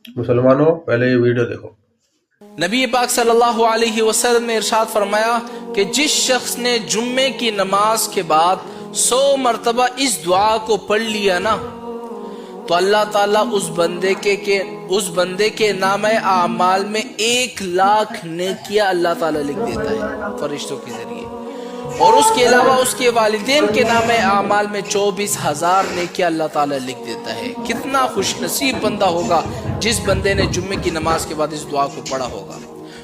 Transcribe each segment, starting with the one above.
مسلمانوں پہلے یہ ویڈیو دیکھو۔ نبی پاک صلی اللہ علیہ وسلم نے ارشاد فرمایا کہ جس شخص نے جمعے کی نماز کے بعد 100 مرتبہ اس دعا کو پڑھ لیا نا تو اللہ تعالیٰ اس بندے کے نامہ اعمال میں 1,00,000 نیکیاں اللہ تعالیٰ لکھ دیتا ہے فرشتوں کے ذریعے، اور اس کے علاوہ اس کے والدین کے نامہ اعمال میں 24,000 نیکیاں اللہ تعالیٰ لکھ دیتا ہے۔ کتنا خوش نصیب بندہ ہوگا جس بندے نے جمعے کی نماز کے بعد اس دعا کو پڑھا ہوگا،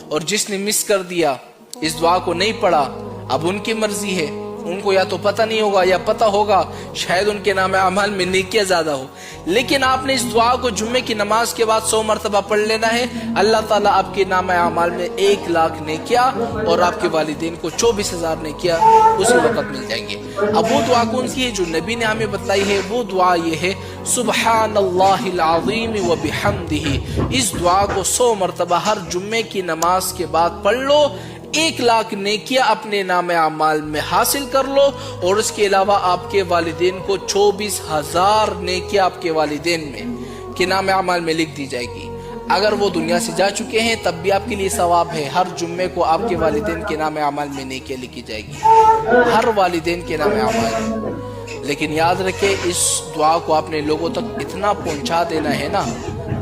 اور جس نے مس کر دیا، اس دعا کو نہیں پڑھا، اب ان کی مرضی ہے، ان کو یا تو پتہ نہیں ہوگا یا پتہ ہوگا، شاید ان کے نام اعمال میں نیکیاں زیادہ ہو، لیکن آپ نے اس دعا کو جمعے کی نماز کے بعد 100 مرتبہ پڑھ لینا ہے، اللہ تعالیٰ آپ کے نام اعمال میں 1,00,000 نیکیاں اور آپ کے والدین کو 24,000 نیکیاں اسی وقت مل جائیں گے۔ اب وہ دعا کون سی ہے جو نبی نے ہمیں بتلائی ہے؟ وہ دعا یہ ہے سبحان اللہ العظیم و بحمدہ۔ اس دعا کو 100 مرتبہ ہر جمعے کی نماز کے بعد پڑھ لو، 1,00,000 نیکیاں اپنے نام اعمال میں حاصل کر لو، اور اس کے علاوہ آپ کے والدین کو 24,000 نیکیاں آپ کے والدین میں کے نام اعمال میں لکھ دی جائے گی۔ اگر وہ دنیا سے جا چکے ہیں تب بھی آپ کے لیے ثواب ہے، ہر جمعے کو آپ کے والدین کے نام اعمال میں نیکیاں لکھی جائے گی، ہر والدین کے نام اعمال میں۔ لیکن یاد رکھیں اس دعا کو آپ نے لوگوں تک اتنا پہنچا دینا ہے نا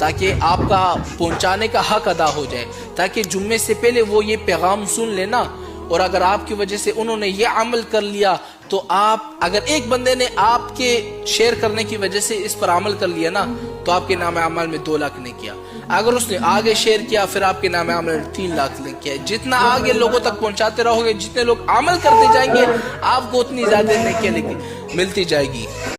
تاکہ آپ کا پہنچانے کا حق ادا ہو جائے، تاکہ جمعے سے پہلے وہ یہ پیغام سن لینا، اور اگر آپ کی وجہ سے انہوں نے یہ عمل کر لیا تو آپ، اگر ایک بندے نے آپ کے شیئر کرنے کی وجہ سے اس پر عمل کر لیا نا تو آپ کے نام اعمال میں 2,00,000 نے کیا، اگر اس نے آگے شیئر کیا پھر آپ کے نام اعمال میں 3,00,000 نے کیا۔ جتنا آگے لوگوں تک پہنچاتے رہو گے، جتنے لوگ عمل کرتے جائیں گے، آپ کو اتنی زیادہ نیکیاں ملتی جائے گی۔